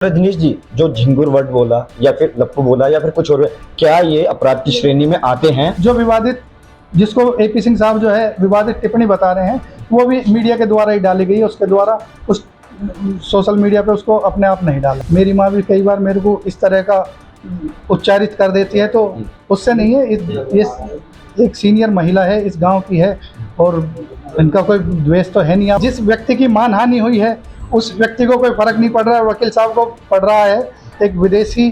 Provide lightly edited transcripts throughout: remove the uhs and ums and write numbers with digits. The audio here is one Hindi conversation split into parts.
रजनीश जी, जो झिंगुर वर्ड बोला या फिर लप्पू बोला या फिर कुछ और, क्या ये अपराध की श्रेणी में आते हैं? जो विवादित, जिसको एपी सिंह साहब जो है विवादित टिप्पणी बता रहे हैं, वो भी मीडिया के द्वारा ही डाली गई है। उसके द्वारा उस सोशल मीडिया पे उसको अपने आप नहीं डाला। मेरी माँ भी कई बार मेरे को इस तरह का उच्चारित कर देती है, तो उससे नहीं है। ये एक सीनियर महिला है, इस गांव की है और इनका कोई द्वेष तो है नहीं। जिस व्यक्ति की मानहानि हुई है उस व्यक्ति को कोई फर्क नहीं पड़ रहा है, वकील साहब को पड़ रहा है। एक विदेशी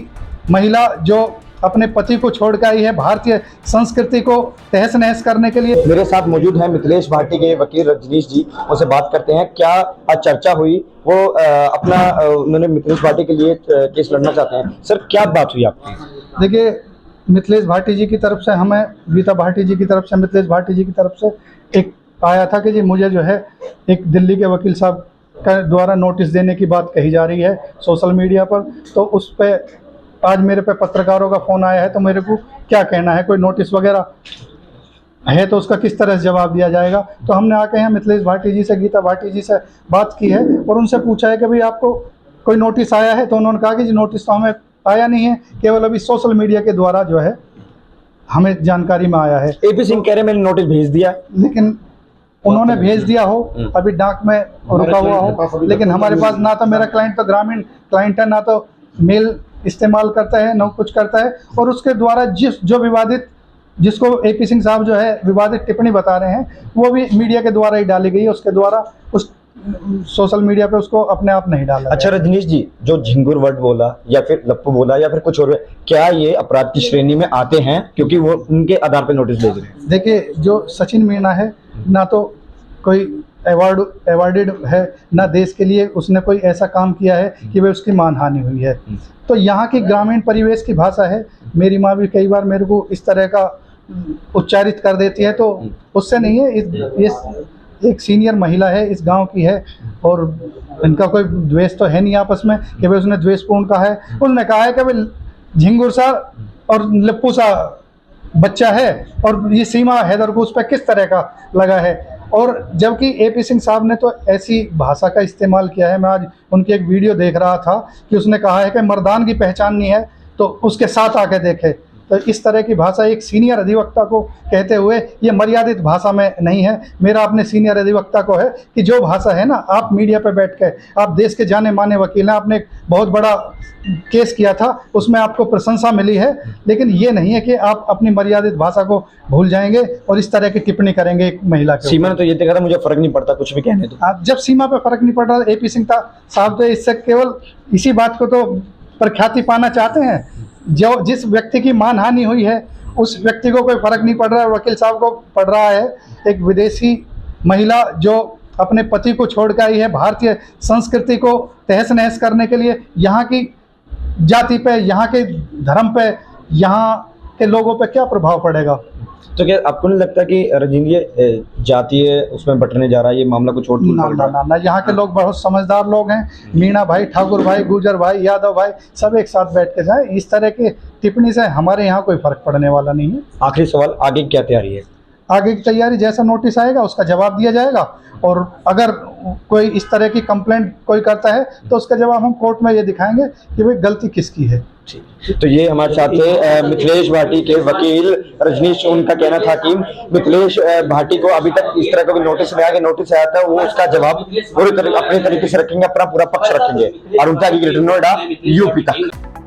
महिला जो अपने पति को छोड़कर आई है भारतीय संस्कृति को तहस नहस करने के लिए। मेरे साथ मौजूद हैं मिथिलेश भाटी के वकील रजनीश जी, उनसे बात करते हैं क्या आज चर्चा हुई। वो उन्होंने मिथिलेश भाटी के लिए केस लड़ना चाहते हैं। सर, क्या बात हुई आपकी? देखिए, मिथिलेश भाटी जी की तरफ से हमें, गीता भाटी जी की तरफ से, मिथिलेश भाटी जी की तरफ से एक आया था कि जी मुझे जो है एक दिल्ली के वकील साहब का द्वारा नोटिस देने की बात कही जा रही है सोशल मीडिया पर। तो उस पर आज मेरे पे पत्रकारों का फ़ोन आया है, तो मेरे को क्या कहना है, कोई नोटिस वगैरह है तो उसका किस तरह से जवाब दिया जाएगा। तो हमने आके यहाँ मिथिलेश भाटी जी से, गीता भाटी जी से बात की है और उनसे पूछा है कि भाई आपको कोई नोटिस आया है। तो उन्होंने कहा कि जी नोटिस तो हमें आया नहीं है, केवल अभी सोशल मीडिया के द्वारा जो है हमें जानकारी में आया है। एपी सिंह कह रहे मैंने नोटिस भेज दिया, लेकिन उन्होंने भेज दिया हो, अभी डाक में रुका हुआ हो, लेकिन हमारे पास ना तो मेरा क्लाइंट तो ग्रामीण क्लाइंट है, ना तो मेल इस्तेमाल करता है, ना कुछ करता है। और उसके द्वारा जो विवादित, जिसको एपी सिंह साहब जो है विवादित टिप्पणी बता रहे हैं, वो भी मीडिया के द्वारा ही डाली गई है। उसके द्वारा उस सोशल मीडिया पे उसको अपने आप नहीं डाला। अच्छा रजनीश जी, जो झिंगुर वर्ड बोला या फिर लप्पू बोला या फिर कुछ और, क्या ये अपराध की श्रेणी में आते हैं क्योंकि वो उनके आधार पर नोटिस भेज रहे हैं? देखिए, जो सचिन मीणा है, ना तो कोई अवार्डेड है, ना देश के लिए उसने कोई ऐसा काम किया है कि वह उसकी मानहानि हुई है। तो यहाँ की ग्रामीण परिवेश की भाषा है। मेरी माँ भी कई बार मेरे को इस तरह का उच्चारित कर देती है, तो उससे नहीं है। ये एक सीनियर महिला है, इस गांव की है और इनका कोई द्वेष तो है नहीं आपस में कि भाई उसने द्वेषपूर्ण कहा है। उसने कहा है कि भाई झिंगुर सा और लप्पू सा बच्चा है और ये सीमा हैदर को उस पर किस तरह का लगा है। और जबकि एपी सिंह साहब ने तो ऐसी भाषा का इस्तेमाल किया है। मैं आज उनकी एक वीडियो देख रहा था कि उसने कहा है कि मर्दान की पहचान नहीं है तो उसके साथ आके देखे। तो इस तरह की भाषा एक सीनियर अधिवक्ता को कहते हुए, ये मर्यादित भाषा में नहीं है। मेरा अपने सीनियर अधिवक्ता को है कि जो भाषा है ना, आप मीडिया पे बैठ के, आप देश के जाने माने वकील हैं, आपने एक बहुत बड़ा केस किया था, उसमें आपको प्रशंसा मिली है, लेकिन ये नहीं है कि आप अपनी मर्यादित भाषा को भूल जाएंगे और इस तरह की टिप्पणी करेंगे एक महिला के। सीमा ने तो ये देखा था, मुझे फर्क नहीं पड़ता कुछ भी कहने दो। आप जब सीमा पे फर्क नहीं पड़ रहा, एपी सिंह साहब तो इससे केवल इसी बात को तो प्रख्याति पाना चाहते हैं। जो जिस व्यक्ति की मानहानि हुई है उस व्यक्ति को कोई फर्क नहीं पड़ रहा है, वकील साहब को पड़ रहा है। एक विदेशी महिला जो अपने पति को छोड़कर आई है भारतीय संस्कृति को तहस नहस करने के लिए, यहाँ की जाति पे, यहाँ के धर्म पे, यहाँ के लोगों पे क्या प्रभाव पड़ेगा। तो क्या आपको नहीं लगता कि रजनीय जातीय उसमें बटने जा रहा है ये मामला कुछ और? ना, यहाँ के लोग बहुत समझदार लोग हैं। मीणा भाई, ठाकुर भाई, गुजर भाई, यादव भाई, सब एक साथ बैठ के जाए। इस तरह की टिप्पणी से हमारे यहाँ कोई फर्क पड़ने वाला नहीं है। आखिरी सवाल, आगे क्या तैयारी है? आगे की तैयारी, जैसा नोटिस आएगा उसका जवाब दिया जाएगा और अगर कोई इस तरह की कंप्लेंट कोई करता है तो उसका जवाब हम कोर्ट में ये दिखाएंगे कि भाई गलती किसकी है। तो ये हमारे साथ मिथिलेश भाटी के वकील रजनीश, उनका कहना था कि मिथिलेश भाटी को अभी तक इस तरह का भी नोटिस नहीं आया। नोटिस आया था वो उसका जवाब पूरे अपने तरीके से रखेंगे, अपना पूरा पक्ष रखेंगे। और उनका यूपी तक।